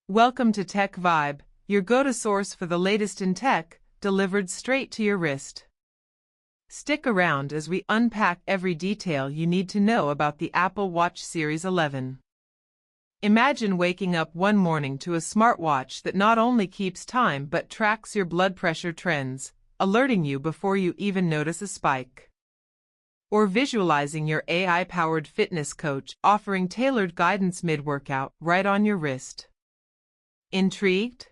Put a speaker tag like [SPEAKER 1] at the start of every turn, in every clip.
[SPEAKER 1] Welcome to Tech Vibe, your go-to source for the latest in tech, delivered straight to your wrist. Stick around as we unpack every detail you need to know about the Apple Watch Series 11. Imagine waking up one morning to a smartwatch that not only keeps time but tracks your blood pressure trends, alerting you before you even notice a spike. Or visualizing your AI-powered fitness coach offering tailored guidance mid-workout right on your wrist. Intrigued?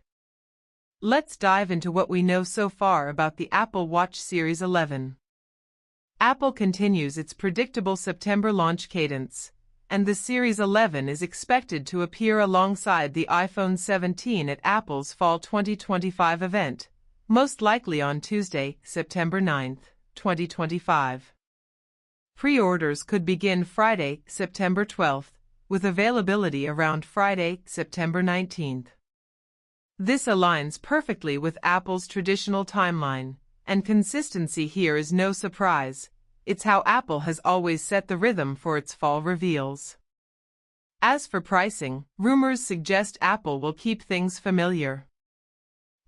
[SPEAKER 1] Let's dive into what we know so far about the Apple Watch Series 11. Apple continues its predictable September launch cadence, and the Series 11 is expected to appear alongside the iPhone 17 at Apple's Fall 2025 event, most likely on Tuesday, September 9, 2025. Pre-orders could begin Friday, September 12, with availability around Friday, September 19. This aligns perfectly with Apple's traditional timeline, and consistency here is no surprise. It's how Apple has always set the rhythm for its fall reveals. As for pricing, rumors suggest Apple will keep things familiar.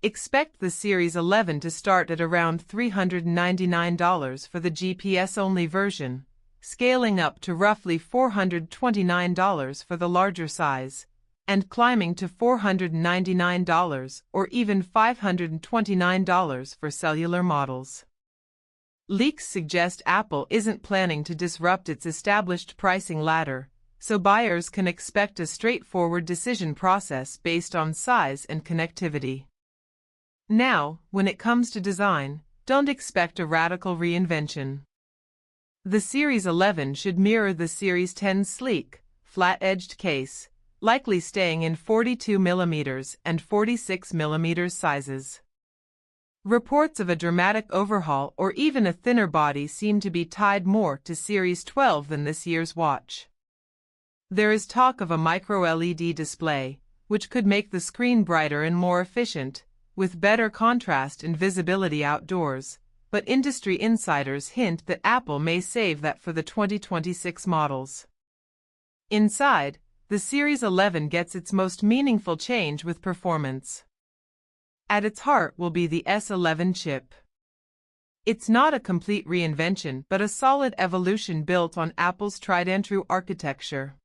[SPEAKER 1] Expect the Series 11 to start at around $399 for the GPS-only version, scaling up to roughly $429 for the larger size, and climbing to $499 or even $529 for cellular models. Leaks suggest Apple isn't planning to disrupt its established pricing ladder, so buyers can expect a straightforward decision process based on size and connectivity. Now, when it comes to design, don't expect a radical reinvention. The Series 11 should mirror the Series 10's sleek, flat-edged case, likely staying in 42mm and 46mm sizes. Reports of a dramatic overhaul or even a thinner body seem to be tied more to Series 12 than this year's watch. There is talk of a micro-LED display, which could make the screen brighter and more efficient, with better contrast and visibility outdoors, but industry insiders hint that Apple may save that for the 2026 models. Inside, the Series 11 gets its most meaningful change with performance. At its heart will be the S11 chip. It's not a complete reinvention but a solid evolution built on Apple's tried-and-true architecture.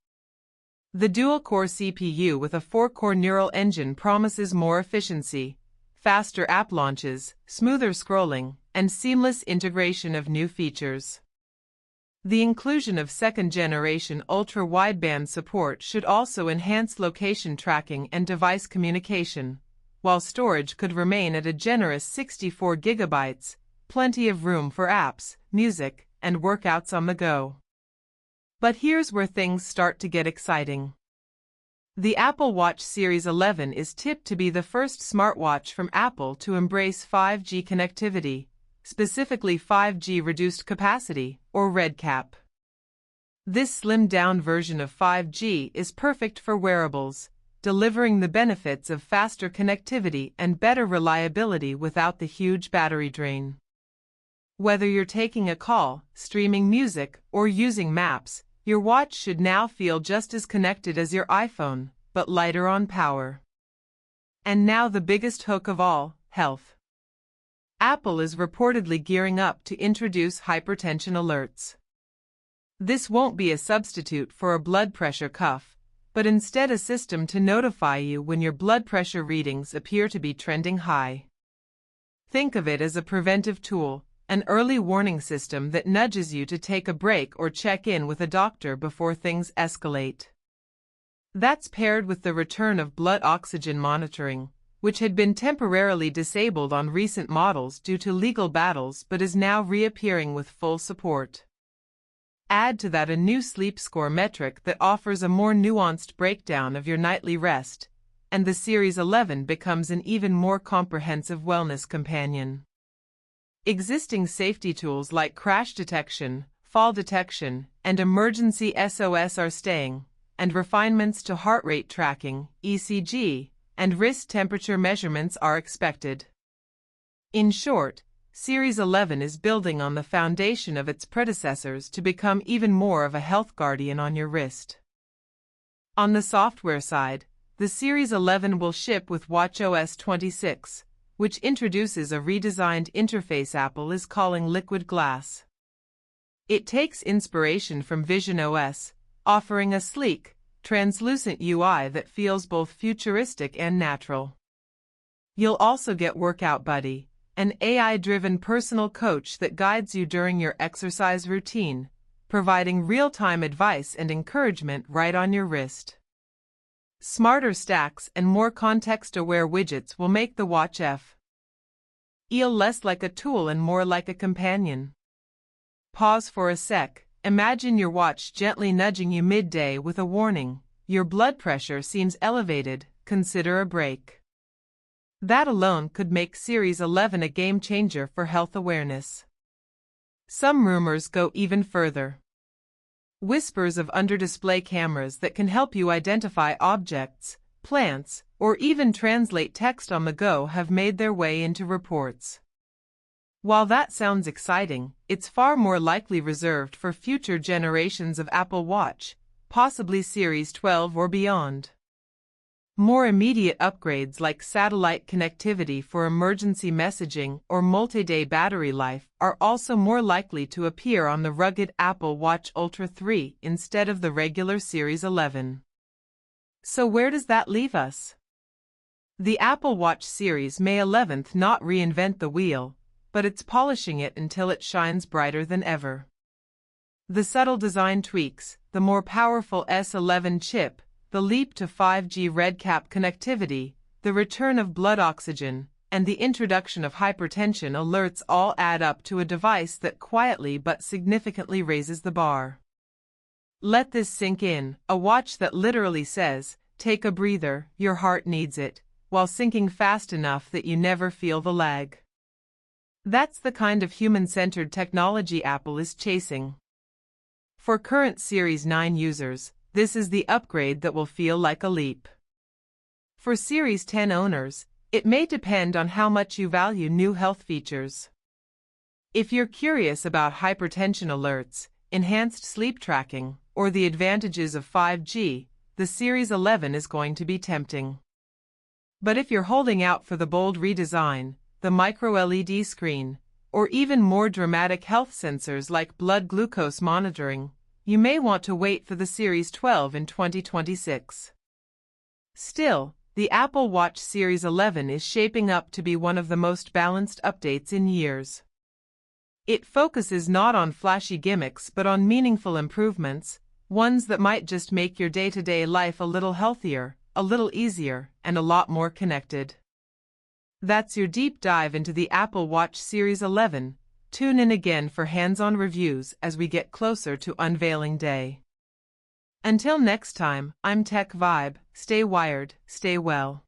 [SPEAKER 1] The dual-core CPU with a 4-core neural engine promises more efficiency, faster app launches, smoother scrolling, and seamless integration of new features. The inclusion of second-generation ultra-wideband support should also enhance location tracking and device communication, while storage could remain at a generous 64 GB, plenty of room for apps, music, and workouts on the go. But here's where things start to get exciting. The Apple Watch Series 11 is tipped to be the first smartwatch from Apple to embrace 5G connectivity, specifically 5G reduced capacity, or RedCap. This slimmed-down version of 5G is perfect for wearables, delivering the benefits of faster connectivity and better reliability without the huge battery drain. Whether you're taking a call, streaming music, or using maps, your watch should now feel just as connected as your iPhone, but lighter on power. And now the biggest hook of all, health. Apple is reportedly gearing up to introduce hypertension alerts. This won't be a substitute for a blood pressure cuff, but instead a system to notify you when your blood pressure readings appear to be trending high. Think of it as a preventive tool, an early warning system that nudges you to take a break or check in with a doctor before things escalate. That's paired with the return of blood oxygen monitoring, which had been temporarily disabled on recent models due to legal battles but is now reappearing with full support. Add to that a new sleep score metric that offers a more nuanced breakdown of your nightly rest, and the Series 11 becomes an even more comprehensive wellness companion. Existing safety tools like crash detection, fall detection, and emergency SOS are staying, and refinements to heart rate tracking, ECG, and wrist temperature measurements are expected. In short, Series 11 is building on the foundation of its predecessors to become even more of a health guardian on your wrist. On the software side, The Series 11 will ship with watchOS 26, which introduces a redesigned interface Apple is calling Liquid Glass. It takes inspiration from visionOS, offering a sleek, translucent UI that feels both futuristic and natural. You'll also get Workout Buddy, an AI-driven personal coach that guides you during your exercise routine, providing real-time advice and encouragement right on your wrist. Smarter stacks and more context-aware widgets will make the watch feel less like a tool and more like a companion. Pause for a sec. Imagine your watch gently nudging you midday with a warning. Your blood pressure seems elevated, consider a break. That alone could make Series 11 a game-changer for health awareness. Some rumors go even further. Whispers of under-display cameras that can help you identify objects, plants, or even translate text on the go have made their way into reports. While that sounds exciting, it's far more likely reserved for future generations of Apple Watch, possibly Series 12 or beyond. More immediate upgrades like satellite connectivity for emergency messaging or multi-day battery life are also more likely to appear on the rugged Apple Watch Ultra 3 instead of the regular Series 11. So where does that leave us? The Apple Watch Series May 11th not reinvent the wheel, but it's polishing it until it shines brighter than ever. The subtle design tweaks, the more powerful S11 chip, the leap to 5G RedCap connectivity, the return of blood oxygen, and the introduction of hypertension alerts all add up to a device that quietly but significantly raises the bar. Let this sink in, a watch that literally says, "Take a breather, your heart needs it," while syncing fast enough that you never feel the lag. That's the kind of human-centered technology Apple is chasing. For current Series 9 users, this is the upgrade that will feel like a leap. For Series 10 owners, it may depend on how much you value new health features. If you're curious about hypertension alerts, enhanced sleep tracking, or the advantages of 5G, the Series 11 is going to be tempting. But if you're holding out for the bold redesign, the micro-LED screen, or even more dramatic health sensors like blood glucose monitoring, you may want to wait for the Series 12 in 2026. Still, the Apple Watch Series 11 is shaping up to be one of the most balanced updates in years. It focuses not on flashy gimmicks but on meaningful improvements, ones that might just make your day-to-day life a little healthier, a little easier, and a lot more connected. That's your deep dive into the Apple Watch Series 11. Tune in again for hands-on reviews as we get closer to unveiling day. Until next time, I'm Tech Vibe. Stay wired, stay well.